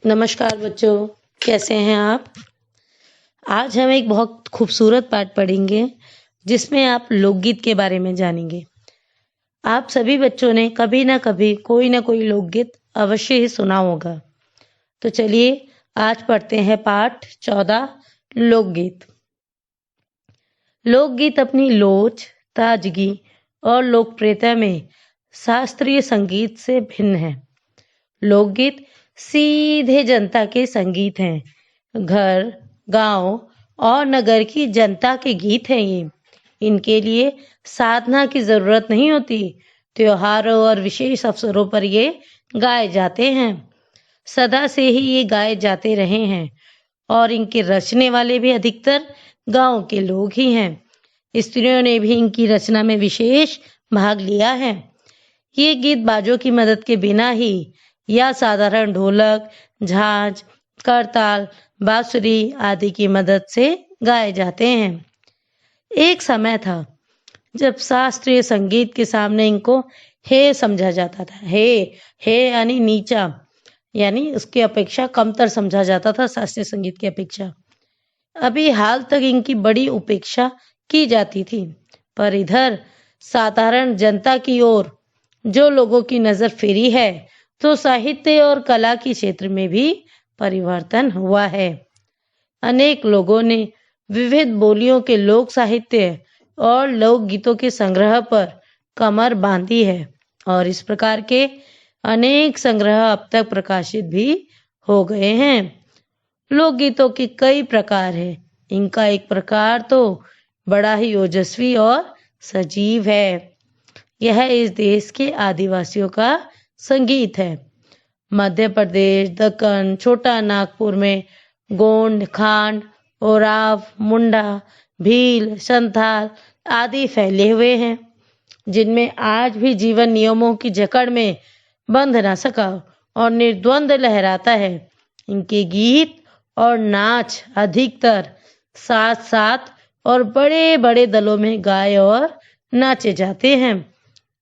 नमस्कार बच्चों, कैसे हैं आप। आज हम एक बहुत खूबसूरत पाठ पढ़ेंगे जिसमें आप लोकगीत के बारे में जानेंगे। आप सभी बच्चों ने कभी ना कभी कोई ना कोई लोकगीत अवश्य ही सुना होगा। तो चलिए आज पढ़ते हैं पाठ 14 लोकगीत। लोकगीत अपनी लोच, ताजगी और लोकप्रियता में शास्त्रीय संगीत से भिन्न है। लोकगीत सीधे जनता के संगीत हैं। घर, गांव और नगर की जनता के गीत हैं ये। इनके लिए साधना की जरूरत नहीं होती। त्योहारों और विशेष अवसरों पर ये गाए जाते हैं। सदा से ही ये गाए जाते रहे हैं और इनके रचने वाले भी अधिकतर गांव के लोग ही हैं। स्त्रियों ने भी इनकी रचना में विशेष भाग लिया है। ये गीत बाजों की मदद के बिना ही या साधारण ढोलक, झांझ, करताल, बांसुरी आदि की मदद से गाए जाते हैं। एक समय था जब शास्त्रीय संगीत के सामने इनको हे समझा जाता था। हे यानी नीचा, यानी उसकी अपेक्षा कमतर समझा जाता था शास्त्रीय संगीत की अपेक्षा। अभी हाल तक इनकी बड़ी उपेक्षा की जाती थी, पर इधर साधारण जनता की ओर जो लोगों की नजर फेरी है तो साहित्य और कला के क्षेत्र में भी परिवर्तन हुआ है। अनेक लोगों ने विविध बोलियों के लोक साहित्य और लोक गीतों के संग्रह पर कमर बांधी है और इस प्रकार के अनेक संग्रह अब तक प्रकाशित भी हो गए हैं। लोकगीतों के कई प्रकार हैं। इनका एक प्रकार तो बड़ा ही ओजस्वी और सजीव है। यह इस देश के आदिवासियों का संगीत है। मध्य प्रदेश, दक्कन, छोटा नागपुर में गोंड, खांड, ओराव, मुंडा, भील, संथाल आदि फैले हुए हैं, जिनमें आज भी जीवन नियमों की जकड़ में बंध न सका और निर्द्वंद लहराता है। इनके गीत और नाच अधिकतर साथ साथ और बड़े बड़े दलों में गाए और नाचे जाते हैं।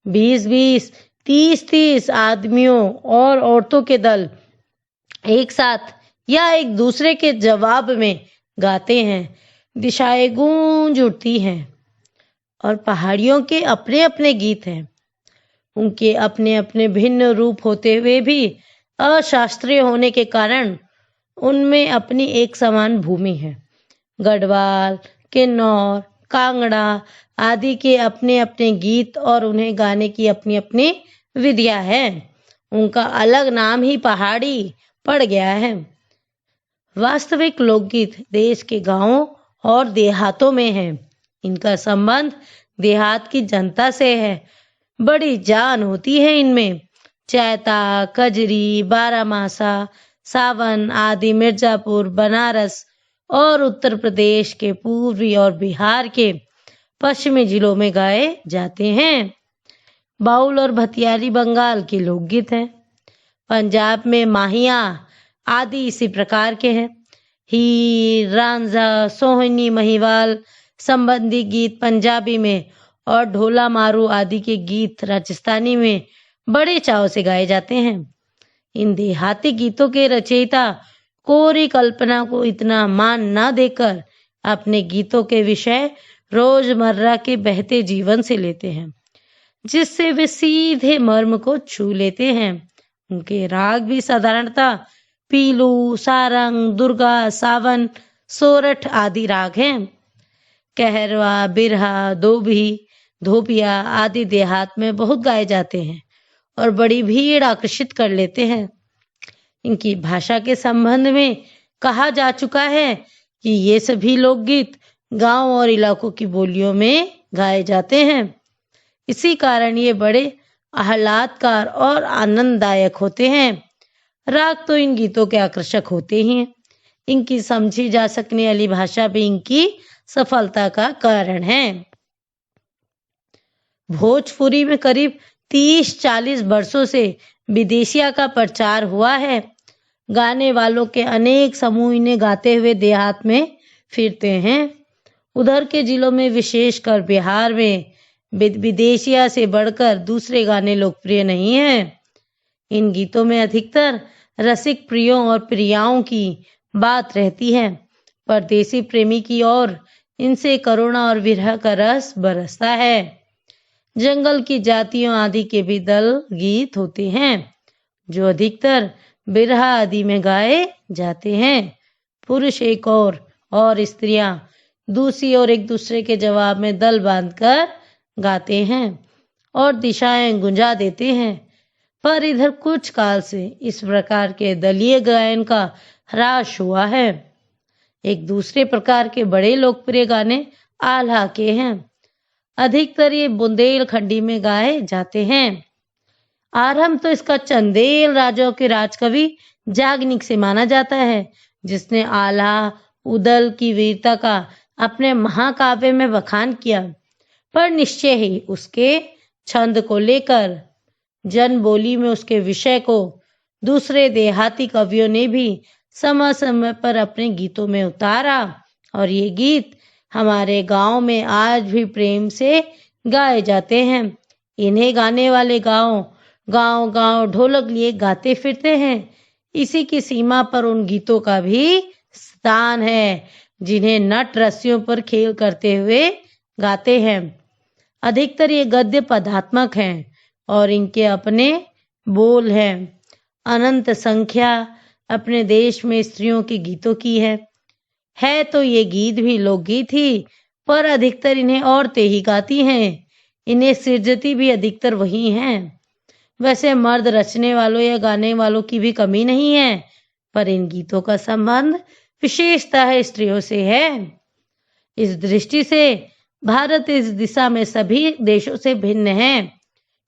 20-20, 30-30 आदमियों और औरतों के दल एक साथ या एक दूसरे के जवाब में गाते हैं। दिशाएं गूंज उठती हैं और पहाड़ियों के अपने अपने गीत हैं। उनके अपने अपने भिन्न रूप होते हुए भी अशास्त्रीय होने के कारण उनमें अपनी एक समान भूमि है। गढ़वाल, किन्नौर, कांगड़ा आदि के अपने अपने गीत और उन्हें गाने की अपनी अपनी विधियां हैं। उनका अलग नाम ही पहाड़ी पड़ गया है। वास्तविक लोकगीत देश के गांवों और देहातों में है। इनका संबंध देहात की जनता से है। बड़ी जान होती है इनमें। चैता, कजरी, बारामासा, सावन आदि मिर्जापुर, बनारस और उत्तर प्रदेश के पूर्वी और बिहार के पश्चिमी जिलों में गाए जाते हैं। बाउल और भतियारी बंगाल के लोकगीत हैं। पंजाब में माहिया आदि इसी प्रकार के हैं। हीर, रांझा, सोहनी, महिवाल संबंधी गीत पंजाबी में और ढोला मारू आदि के गीत राजस्थानी में बड़े चाव से गाए जाते हैं। इन देहाती गीतों के रचयिता कोरी कल्पना को इतना मान न देकर अपने गीतों के विषय रोजमर्रा के बहते जीवन से लेते हैं, जिससे वे सीधे मर्म को छू लेते हैं। उनके राग भी साधारणतः पीलू, सारंग, दुर्गा, सावन, सोरठ आदि राग हैं। कहरवा, बिरहा, दोभी, धोबिया आदि देहात में बहुत गाए जाते हैं और बड़ी भीड़ आकर्षित कर लेते हैं। इनकी भाषा के संबंध में कहा जा चुका है कि ये सभी लोकगीत गांव और इलाकों की बोलियों में गाए जाते हैं। इसी कारण ये बड़े आह्लादकार और आनंददायक होते हैं। राग तो इन गीतों के आकर्षक होते ही हैं। इनकी समझी जा सकने वाली भाषा भी इनकी सफलता का कारण है। भोजपुरी में करीब 30-40 वर्षों से विदेशिया का प्रचार हुआ है। गाने वालों के अनेक समूह इन्हें गाते हुए देहात में फिरते हैं। उधर के जिलों में विशेषकर बिहार में विदेशिया से बढ़कर दूसरे गाने लोकप्रिय नहीं हैं। इन गीतों में अधिकतर रसिक प्रियों और प्रियाओं की बात रहती है। परदेसी प्रेमी की ओर इनसे करुणा और विरह का रस बरसता है। जंगल की जातियों आदि के भी दल गीत होते हैं, जो अधिकतर बिरहा आदि में गाए जाते हैं। पुरुष एक और स्त्रियां दूसरी ओर एक दूसरे के जवाब में दल बांधकर गाते हैं और दिशाएं गुंजा देते हैं। पर इधर कुछ काल से इस प्रकार के दलीय गायन का ह्रास हुआ है। एक दूसरे प्रकार के बड़े लोकप्रिय गाने आल्हा के हैं। अधिकतर ये बुंदेलखंडी में गाए जाते हैं। आरंभ तो इसका चंदेल राजाओं के राजकवि जागनिक से माना जाता है, जिसने आल्हा उदल की वीरता का अपने महाकाव्य में बखान किया। पर निश्चय ही उसके छंद को लेकर जन बोली में उसके विषय को दूसरे देहाती कवियों ने भी समय समय पर अपने गीतों में उतारा और ये गीत हमारे गांव में आज भी प्रेम से गाए जाते हैं। इन्हें गाने वाले गांव गांव ढोलक लिए गाते फिरते हैं। इसी की सीमा पर उन गीतों का भी स्थान है, जिन्हें नट रस्सियों पर खेल करते हुए गाते हैं। अधिकतर ये गद्य पदात्मक हैं और इनके अपने बोल हैं। अनंत संख्या अपने देश में स्त्रियों के गीतों की है तो ये गीत भी लोकगीत ही, पर अधिकतर इन्हें औरतें ही गाती हैं। इन्हें सृजती भी अधिकतर वही हैं। वैसे मर्द रचने वालों या गाने वालों की भी कमी नहीं है, पर इन गीतों का संबंध विशेषतः स्त्रियों से है। इस दृष्टि से भारत इस दिशा में सभी देशों से भिन्न है,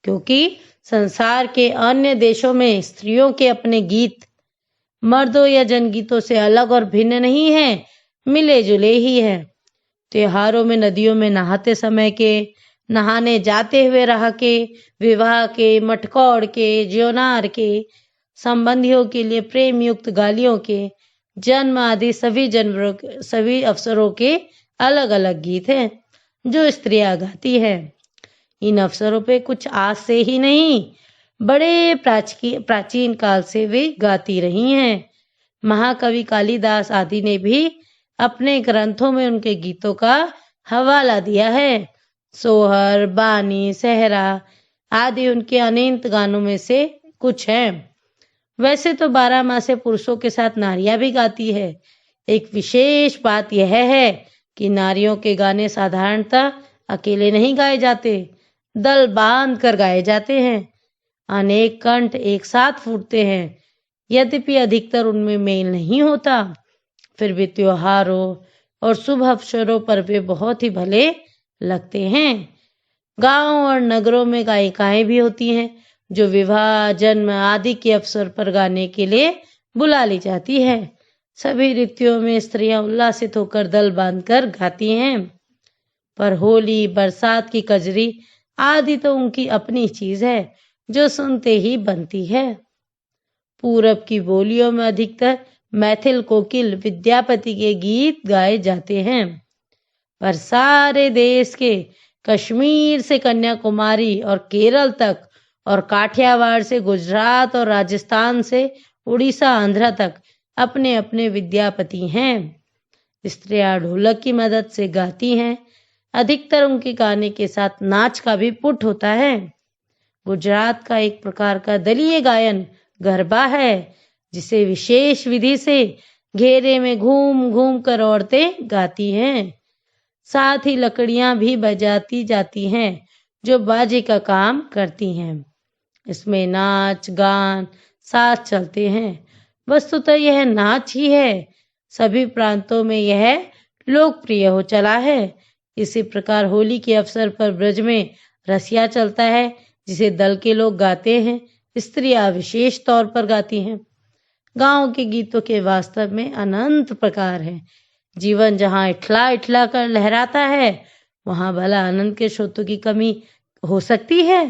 क्योंकि संसार के अन्य देशों में स्त्रियों के अपने गीत मर्दों या जनगीतों से अलग और भिन्न नहीं है, मिले जुले ही है। त्योहारों में नदियों में नहाते समय के, नहाने जाते हुए राह के, विवाह के, मटकौड़ के, ज्योनार के, संबंधियों के लिए प्रेम युक्त गालियों के, जन्म आदि सभी अवसरों के अलग अलग गीत हैं जो स्त्रियां गाती है। इन अवसरों पे कुछ आज से ही नहीं, बड़े प्राचीन काल से वे गाती रही हैं। महाकवि कालिदास आदि ने भी अपने ग्रंथों में उनके गीतों का हवाला दिया है। सोहर, बानी, सहरा आदि उनके अनंत गानों में से कुछ हैं। वैसे तो 12 मासे पुरुषों के साथ नारियां भी गाती है। एक विशेष बात यह है कि नारियों के गाने साधारणतः अकेले नहीं गाए जाते, दल बांध कर गाए जाते हैं। अनेक कंठ एक साथ फूटते हैं। यद्यपि अधिकतर उनमें मेल नहीं होता, फिर भी त्योहारों और शुभ अवसरों पर वे बहुत ही भले लगते हैं। गांव और नगरों में गायिकाएं भी होती हैं, जो विवाह, जन्म आदि के अवसर पर गाने के लिए बुला ली जाती है। सभी ऋतुओं में स्त्रियां उल्लासित होकर दल बांधकर गाती हैं। पर होली, बरसात की कजरी आदि तो उनकी अपनी चीज है, जो सुनते ही बनती है। पूरब की बोलियों में अधिकतर मैथिल कोकिल विद्यापति के गीत गाए जाते हैं। पर सारे देश के कश्मीर से कन्याकुमारी और केरल तक और काठियावाड़ से गुजरात और राजस्थान से उड़ीसा, आंध्र तक अपने अपने विद्यापति हैं। स्त्रियां ढोलक की मदद से गाती हैं। अधिकतर उनके गाने के साथ नाच का भी पुट होता है। गुजरात का एक प्रकार का दलीय गायन गरबा है, जिसे विशेष विधि से घेरे में घूम घूम कर औरतें गाती हैं। साथ ही लकड़ियां भी बजाती जाती हैं, जो बाजे का काम करती हैं। इसमें नाच गान साथ चलते हैं। वस्तुतः यह नाच ही है। सभी प्रांतों में यह लोकप्रिय हो चला है। इसी प्रकार होली के अवसर पर ब्रज में रसिया चलता है, जिसे दल के लोग गाते हैं। स्त्रियां विशेष तौर पर गाती हैं। गांव के गीतों के वास्तव में अनंत प्रकार हैं। जीवन जहां इठला इठला कर लहराता है, वहां भला आनंद के स्रोतों की कमी हो सकती है?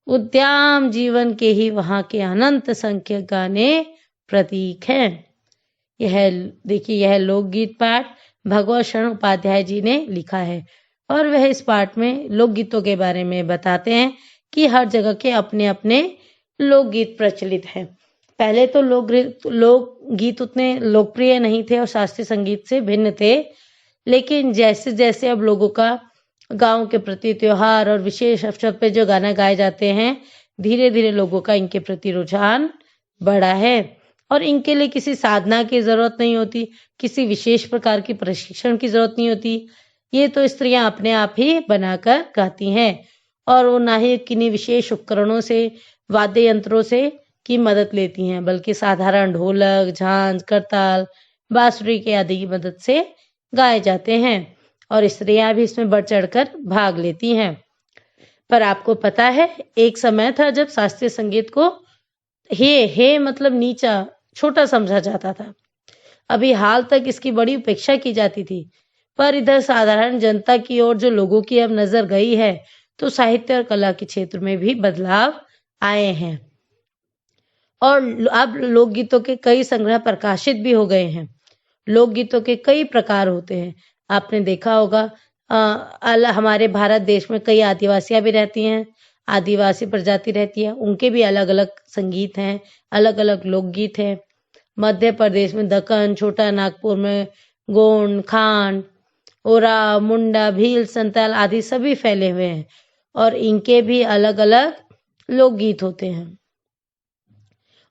उद्दाम जीवन के ही वहां के अनंत संख्यक गाने प्रतीक हैं। यह लोकगीत पाठ भगवत शरण उपाध्याय जी ने लिखा है और वह इस पाठ में लोकगीतों के बारे में बताते हैं कि हर जगह के अपने अपने लोकगीत प्रचलित हैं। पहले तो लोकगीत उतने लोकप्रिय नहीं थे और शास्त्रीय संगीत से भिन्न थे, लेकिन जैसे जैसे अब लोगों का गांव के प्रति त्योहार और विशेष अवसर पे जो गाना गाए जाते हैं, धीरे धीरे लोगों का इनके प्रति रुझान बढ़ा है। और इनके लिए किसी साधना की जरूरत नहीं होती, किसी विशेष प्रकार की प्रशिक्षण की जरूरत नहीं होती। ये तो स्त्रियां अपने आप ही बनाकर गाती हैं और वो ना ही किन्हीं विशेष उपकरणों से, वाद्य यंत्रों से की मदद लेती हैं, बल्कि साधारण ढोलक, झांझ, करताल, बांसुरी के आदि की मदद से गाए जाते हैं और स्त्रियां भी इसमें बढ़ चढ़कर भाग लेती हैं। पर आपको पता है, एक समय था जब शास्त्रीय संगीत को हे मतलब नीचा, छोटा समझा जाता था। अभी हाल तक इसकी बड़ी उपेक्षा की जाती थी, पर इधर साधारण जनता की ओर जो लोगों की अब नजर गई है, तो साहित्य और कला के क्षेत्र में भी बदलाव आए हैं और अब लोकगीतों के कई संग्रह प्रकाशित भी हो गए हैं। लोकगीतों के कई प्रकार होते हैं। आपने देखा होगा हमारे भारत देश में कई आदिवासियां भी रहती हैं, आदिवासी प्रजाति रहती है, उनके भी अलग अलग संगीत हैं, अलग अलग लोकगीत हैं। मध्य प्रदेश में दक्कन, छोटा नागपुर में गोंड, खांड, ओराव, मुंडा, भील, संताल आदि सभी फैले हुए हैं और इनके भी अलग अलग लोकगीत होते हैं।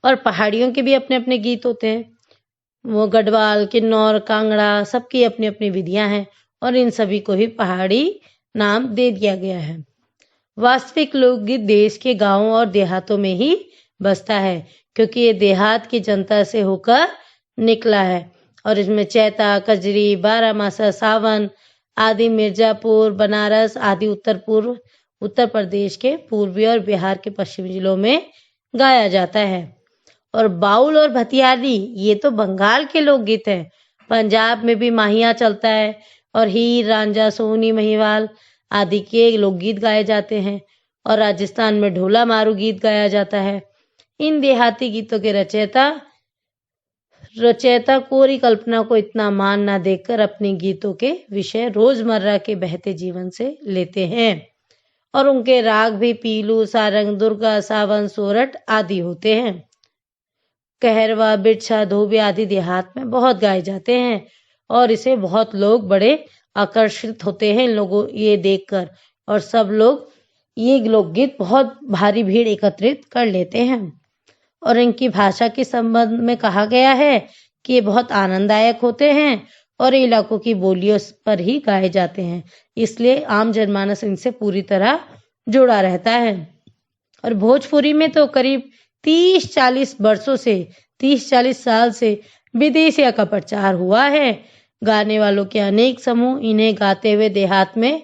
और पहाड़ियों के भी अपने अपने गीत होते हैं। वो गढ़वाल, किन्नौर, कांगड़ा सबकी अपनी अपनी विधियां हैं और इन सभी को ही पहाड़ी नाम दे दिया गया है। वास्तविक लोकगीत देश के गांवों और देहातों में ही बसता है, क्योंकि ये देहात की जनता से होकर निकला है और इसमें चैता, कजरी, बारामासा, सावन आदि, मिर्जापुर, बनारस आदि उत्तर प्रदेश के पूर्वी और बिहार के पश्चिमी जिलों में गाया जाता है। और बाउल और भतियारी ये तो बंगाल के लोकगीत हैं। पंजाब में भी माहिया चलता है और हीर रांझा, सोहनी, महिवाल आदि के लोकगीत गाए जाते हैं और राजस्थान में ढोला मारू गीत गाया जाता है। इन देहाती गीतों के रचयिता कोरी कल्पना को इतना मान ना देकर अपने गीतों के विषय रोजमर्रा के बहते जीवन से लेते हैं और उनके राग भी पीलू, सारंग, दुर्गा, सावन, सोरठ आदि होते हैं। कहरवा, बिरछा, धोबी आदि देहात में बहुत गाए जाते हैं और इसे बहुत लोग बड़े आकर्षित होते हैं लोगों ये देखकर और सब लोग ये लोकगीत बहुत भारी भीड़ एकत्रित कर लेते हैं। और इनकी भाषा के संबंध में कहा गया है कि ये बहुत आनंददायक होते हैं और इलाकों की बोलियों पर ही गाए जाते हैं, इसलिए आम जनमानस इनसे पूरी तरह जुड़ा रहता है। और भोजपुरी में तो करीब 30-40 साल से विदेशिया का प्रचार हुआ है। गाने वालों के अनेक समूह इन्हें गाते हुए देहात में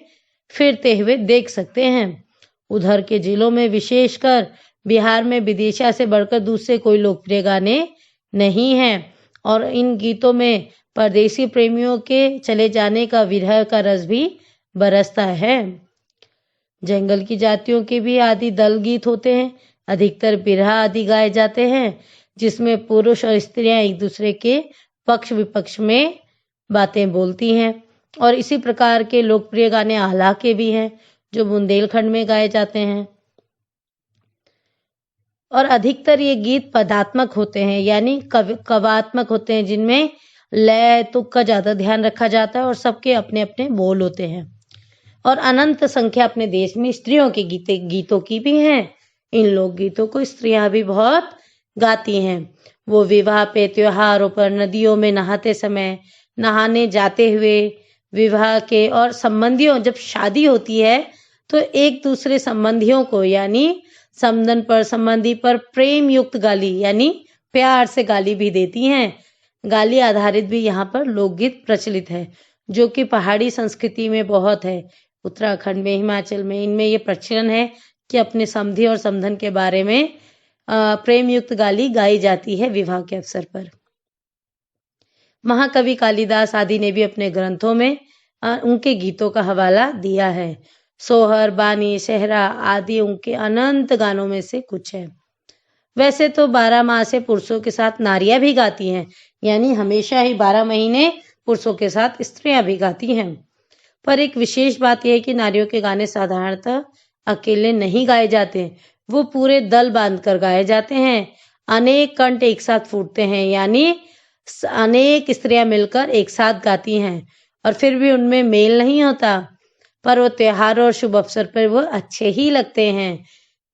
फिरते हुए देख सकते हैं। उधर के जिलों में, विशेषकर बिहार में, विदेशिया से बढ़कर दूसरे कोई लोकप्रिय गाने नहीं हैं और इन गीतों में परदेसी प्रेमियों के चले जाने का विरह का रस भी बरसता है। जंगल की जातियों के भी आदि दल गीत होते हैं। अधिकतर बिरहा आदि गाए जाते हैं, जिसमें पुरुष और स्त्रियां एक दूसरे के पक्ष विपक्ष में बातें बोलती हैं। और इसी प्रकार के लोकप्रिय गाने आल्हा के भी हैं, जो बुंदेलखंड में गाए जाते हैं। और अधिकतर ये गीत पदात्मक होते हैं, यानी कवात्मक होते हैं, जिनमें लय तुक का ज्यादा ध्यान रखा जाता है और सबके अपने अपने बोल होते हैं। और अनंत संख्या अपने देश में स्त्रियों के गीतों की भी हैं। इन लोकगीतों को स्त्रियां भी बहुत गाती हैं। वो विवाह पे, त्योहारों पर, नदियों में नहाते समय, नहाने जाते हुए, विवाह के और संबंधियों जब शादी होती है तो एक दूसरे संबंधियों को, यानी समधन पर, संबंधी पर प्रेम युक्त गाली यानी प्यार से गाली भी देती हैं। गाली आधारित भी यहाँ पर लोकगीत प्रचलित है, जो कि पहाड़ी संस्कृति में बहुत है। उत्तराखंड में, हिमाचल में इनमें ये प्रचलन है कि अपने समधी और समधन के बारे में प्रेम युक्त गाली गाई जाती है विवाह के अवसर पर। महाकवि कालिदास आदि ने भी अपने ग्रंथों में उनके गीतों का हवाला दिया है। सोहर, बानी, सेहरा आदि उनके अनंत गानों में से कुछ है। वैसे तो 12 माह से पुरुषों के साथ नारियां भी गाती हैं, यानी हमेशा ही 12 महीने पुरुषों के साथ स्त्रियां भी गाती हैं। पर एक विशेष बात यह है कि नारियों के गाने साधारणतः अकेले नहीं गाए जाते, वो पूरे दल बांधकर गाए जाते हैं। अनेक कंठ एक साथ फूटते हैं, यानी अनेक स्त्रियां मिलकर एक साथ गाती हैं और फिर भी उनमें मेल नहीं होता, पर वो त्योहार और शुभ अवसर पर वो अच्छे ही लगते हैं।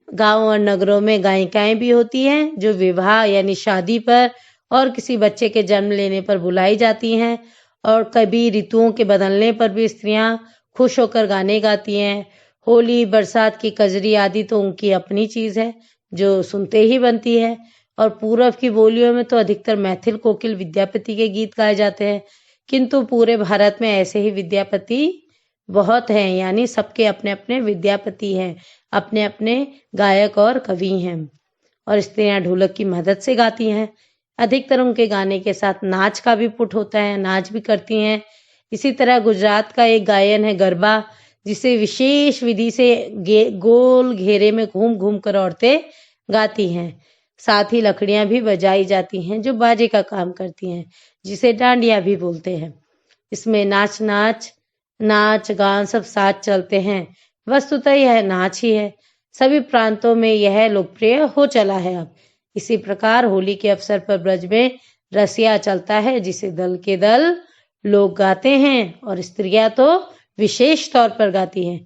गांव और नगरों में गायिकाएं भी होती हैं जो विवाह यानी शादी पर और किसी बच्चे के जन्म लेने पर बुलाई जाती हैं, और कभी ऋतुओं के बदलने पर भी स्त्रियां खुश होकर गाने गाती हैं। होली, बरसात की कजरी आदि तो उनकी अपनी चीज है जो सुनते ही बनती है। और पूरब की बोलियों में तो अधिकतर मैथिल कोकिल विद्यापति के गीत गाए जाते हैं, किंतु पूरे भारत में ऐसे ही विद्यापति बहुत हैं, यानी सबके अपने अपने विद्यापति हैं, अपने अपने गायक और कवि हैं। और स्त्रियां ढोलक की मदद से गाती हैं। अधिकतर उनके गाने के साथ नाच का भी पुट होता है, नाच भी करती हैं। इसी तरह गुजरात का एक गायन है गरबा, जिसे विशेष विधि से गोल घेरे में घूम घूम कर औरतें गाती हैं। साथ ही लकड़ियां भी बजाई जाती हैं जो बाजे का काम करती हैं, जिसे डांडिया भी बोलते हैं। इसमें नाच गान सब साथ चलते हैं। वस्तुतः यह नाच ही है। सभी प्रांतों में यह लोकप्रिय हो चला है अब। इसी प्रकार होली के अवसर पर ब्रज में रसिया चलता है, जिसे दल के दल लोग गाते हैं और स्त्रियां तो विशेष तौर पर गाती हैं।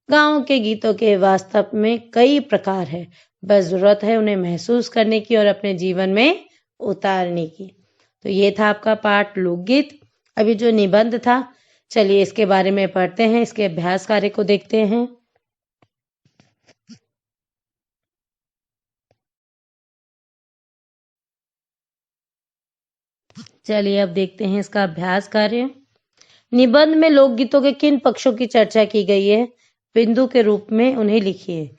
गाँव के गीतों के वास्तव में कई प्रकार है, बस जरूरत है उन्हें महसूस करने की और अपने जीवन में उतारने की। तो ये था आपका पाठ लोकगीत। अभी जो निबंध था, चलिए इसके बारे में पढ़ते हैं, इसके अभ्यास कार्य को देखते हैं। चलिए अब देखते हैं इसका अभ्यास कार्य। निबंध में लोकगीतों के किन पक्षों की चर्चा की गई है, बिंदु के रूप में उन्हें लिखिए।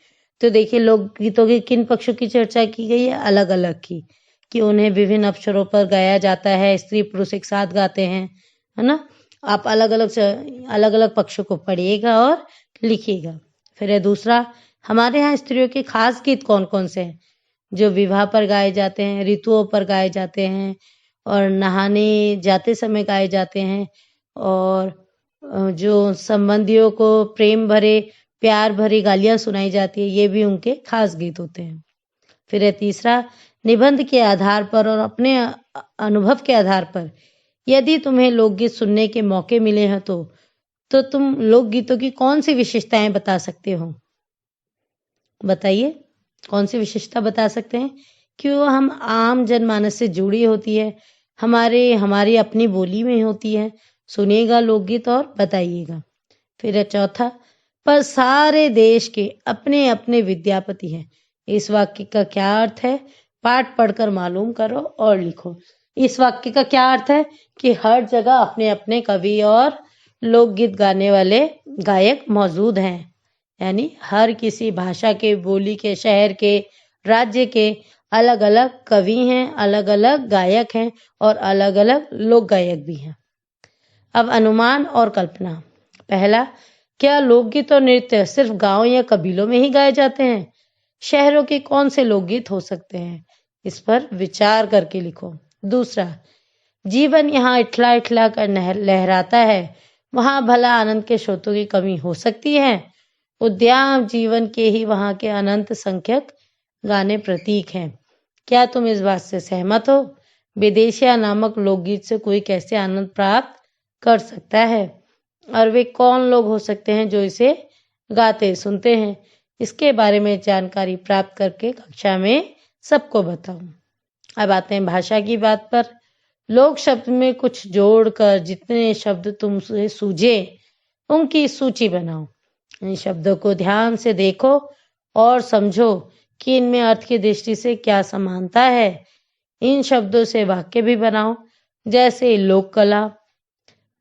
तो देखिए, लोकगीतों के किन पक्षों की चर्चा की गई है, अलग अलग की, कि उन्हें विभिन्न अवसरों पर गाया जाता है, स्त्री पुरुष एक साथ गाते हैं, है ना। आप अलग अलग पक्षों को पढ़िएगा और लिखिएगा। फिर है दूसरा, हमारे यहाँ स्त्रियों के खास गीत कौन कौन से हैं जो विवाह पर गाए जाते हैं, ऋतुओं पर गाए जाते हैं और नहाने जाते समय गाए जाते हैं, और जो संबंधियों को प्रेम भरे प्यार भरी गालियां सुनाई जाती है, ये भी उनके खास गीत होते हैं। फिर है तीसरा, निबंध के आधार पर और अपने अनुभव के आधार पर यदि तुम्हें लोकगीत सुनने के मौके मिले हैं तो तुम लोकगीतों की कौन सी विशेषताएं बता सकते हो। बताइए, कौन सी विशेषता बता सकते हैं कि वो हम आम जनमानस से जुड़ी होती है, हमारी अपनी बोली में होती है। सुनिएगा लोकगीत और बताइएगा। फिर है चौथा, पर सारे देश के अपने अपने विद्यापति हैं। इस वाक्य का क्या अर्थ है, पाठ पढ़कर मालूम करो और लिखो। इस वाक्य का क्या अर्थ है कि हर जगह अपने अपने कवि और लोकगीत गाने वाले गायक मौजूद हैं, यानी हर किसी भाषा के, बोली के, शहर के, राज्य के अलग अलग कवि हैं, अलग अलग गायक हैं और अलग अलग लोक गायक भी हैं। अब अनुमान और कल्पना। पहला, क्या लोकगीत और नृत्य सिर्फ गांव या कबीलों में ही गाए जाते हैं? शहरों के कौन से लोकगीत हो सकते हैं? इस पर विचार करके लिखो। दूसरा, जीवन यहाँ इठला इठला कर लहराता है, वहां भला आनंद के स्रोतों की कमी हो सकती है? उद्यान जीवन के ही वहां के अनंत संख्यक गाने प्रतीक हैं। क्या तुम इस बात से सहमत हो? विदेशिया नामक लोकगीत से कोई कैसे आनंद प्राप्त कर सकता है, और वे कौन लोग हो सकते हैं जो इसे गाते सुनते हैं? इसके बारे में जानकारी प्राप्त करके कक्षा में सबको बताओ। अब आते हैं भाषा की बात पर। लोक शब्द में कुछ जोड़कर जितने शब्द तुमसे सूझे उनकी सूची बनाओ। इन शब्दों को ध्यान से देखो और समझो कि इनमें अर्थ की दृष्टि से क्या समानता है। इन शब्दों से वाक्य भी बनाओ, जैसे लोक कला।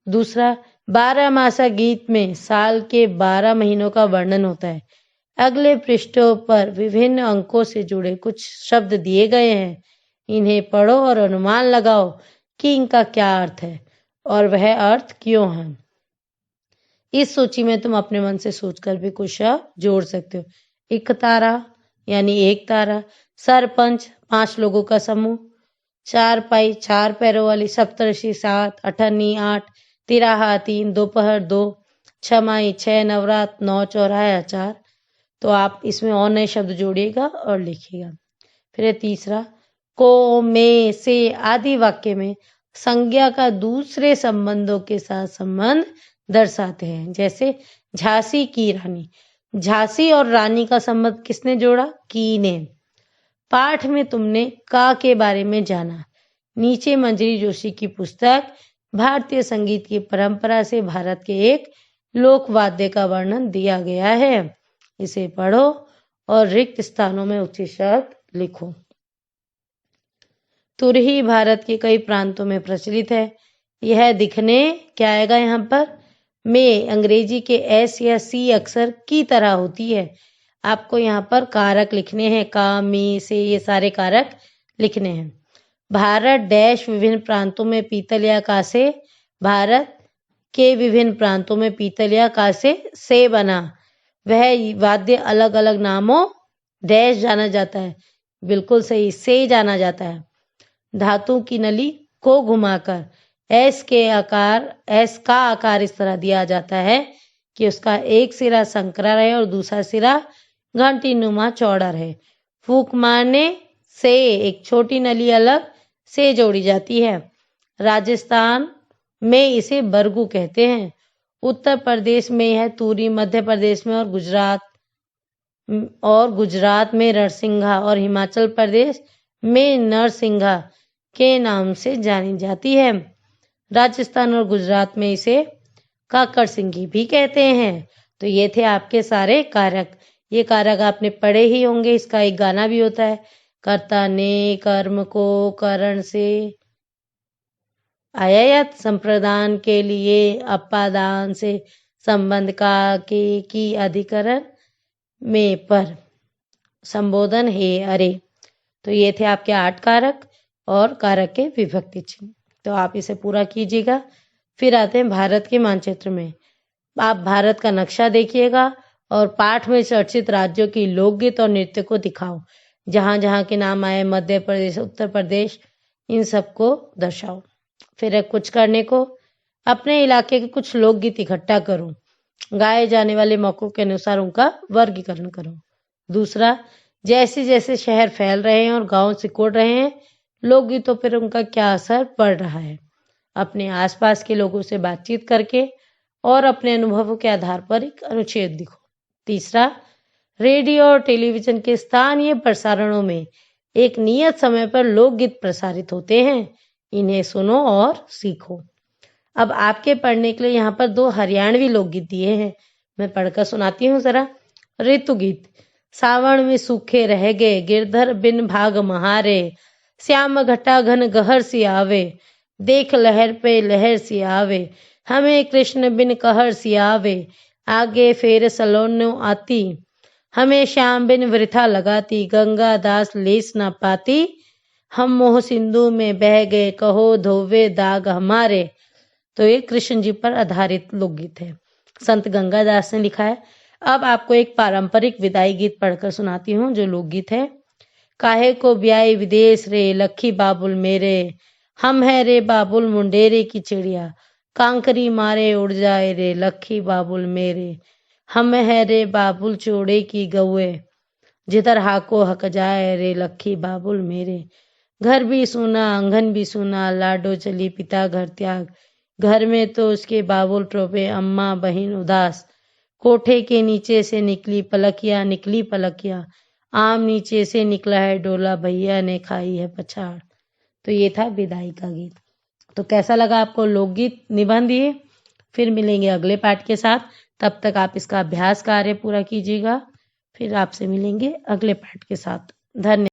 दूसरा, 12 मासा गीत में साल के 12 महीनों का वर्णन होता है। अगले पृष्ठों पर विभिन्न अंकों से जुड़े कुछ शब्द दिए गए हैं। इन्हें पढ़ो और अनुमान लगाओ कि इनका क्या अर्थ है और वह अर्थ क्यों है। इस सूची में तुम अपने मन से सोचकर भी कुछ शब्द जोड़ सकते हो। एक तारा यानी एक तारा, सरपंच 5 लोगों का समूह, चारपाई 4 पैरों वाली, सप्तऋषि 7, अठन्नी 8, तिराहा 3, दोपहर 2, छमाई 6, नवरात 9, चौराहा 4। तो आप इसमें और नए शब्द जोड़िएगा और लिखिएगा। फिर तीसरा, को, में, से आदि वाक्य में संज्ञा का दूसरे संबंधों के साथ संबंध दर्शाते हैं। जैसे झांसी की रानी, झांसी और रानी का संबंध किसने जोड़ा? की ने। पाठ में तुमने का के बारे में जाना। नीचे मंजरी जोशी की पुस्तक भारतीय संगीत की परंपरा से भारत के एक लोक वाद्य का वर्णन दिया गया है। इसे पढ़ो और रिक्त स्थानों में उचित शब्द लिखो। तुरही भारत के कई प्रांतों में प्रचलित है। यह दिखने क्या आएगा यहाँ पर? में अंग्रेजी के एस या सी अक्षर की तरह होती है। आपको यहाँ पर कारक लिखने हैं, का, में, से, ये सारे कारक लिखने हैं। भारत डैश विभिन्न प्रांतों में पीतल या कांसे, भारत के विभिन्न प्रांतों में पीतल या कांसे से बना। वह वाद्य अलग अलग नामों डैश जाना जाता है। बिल्कुल सही, से जाना जाता है। धातु की नली को घुमाकर एस का आकार इस तरह दिया जाता है कि उसका एक सिरा संकरा रहे और दूसरा सिरा घंटी नुमा चौड़ा रहे। फूंक मारने से एक छोटी नली अलग से जोड़ी जाती है। राजस्थान में इसे बरगू कहते हैं। उत्तर प्रदेश में यह तूरी, मध्य प्रदेश में और गुजरात में रणसिंघा और हिमाचल प्रदेश में नरसिंघा के नाम से जानी जाती है। राजस्थान और गुजरात में इसे काकड़ सिंगी भी कहते हैं। तो ये थे आपके सारे कारक। ये कारक आपने पढ़े ही होंगे। इसका एक गाना भी होता है, कर्ता ने कर्म को करण से आयात संप्रदान के लिए अपादान से संबंध का के की अधिकरण में पर संबोधन है अरे। तो ये थे आपके 8 कारक और कारक के विभक्ति चिन्ह। तो आप इसे पूरा कीजिएगा। फिर आते हैं भारत के मानचित्र में। आप भारत का नक्शा देखिएगा और पाठ में चर्चित राज्यों की लोकगीत और नृत्य को दिखाओ। जहाँ जहाँ के नाम आए, मध्य प्रदेश, उत्तर प्रदेश, इन सबको दर्शाओ। फिर कुछ करने को, अपने इलाके के कुछ लोकगीत इकट्ठा करो। गाए जाने वाले मौकों के अनुसार उनका वर्गीकरण करो। दूसरा, जैसे जैसे शहर फैल रहे हैं और गांव सिकुड़ रहे हैं, लोकगीतों पर उनका क्या असर पड़ रहा है। अपने आसपास के लोगों से बातचीत करके और अपने अनुभवों के आधार पर एक अनुच्छेद लिखो। तीसरा, रेडियो और टेलीविजन के स्थानीय प्रसारणों में एक नियत समय पर लोकगीत प्रसारित होते हैं। इन्हें सुनो और सीखो। अब आपके पढ़ने के लिए यहाँ पर 2 हरियाणवी लोकगीत दिए हैं। मैं पढ़कर सुनाती हूँ जरा। ऋतु गीत। सावन में सूखे रह गए, गिरधर बिन भाग महारे, श्याम घटा घन गहर सी आवे, देख लहर पे लहर सी आवे, हमें कृष्ण बिन कहर सी आवे, आगे फेर सलोनो आती, हमें श्याम बिन वृथा लगाती, गंगा दास लेस न पाती, हम मोह सिंधु में बह गए, कहो धोवे दाग हमारे। तो ये कृष्ण जी पर आधारित लोकगीत है, संत गंगादास ने लिखा है। अब आपको एक पारंपरिक विदाई गीत पढ़कर सुनाती हूँ जो लोकगीत है। काहे को ब्याई विदेश रे, लखी बाबुल मेरे, हम है रे बाबुल मुंडेरे की चिड़िया, कांकरी मारे उड़ जाए रे, लखी बाबुल मेरे, हम है रे बाबुल चोड़े की गौए, जिधर हाको हक जाए रे, लखी बाबुल मेरे। घर भी सुना आंगन भी सुना, लाडो चली पिता घर त्याग, घर में तो उसके बाबुल टोपे, अम्मा बहन उदास, कोठे के नीचे से निकली पलकिया, आम नीचे से निकला है डोला, भैया ने खाई है पछाड़। तो ये था विदाई का गीत। तो कैसा लगा आपको लोकगीत निबंध ये? फिर मिलेंगे अगले पाठ के साथ। तब तक आप इसका अभ्यास कार्य पूरा कीजिएगा। फिर आपसे मिलेंगे अगले पाठ के साथ। धन्यवाद।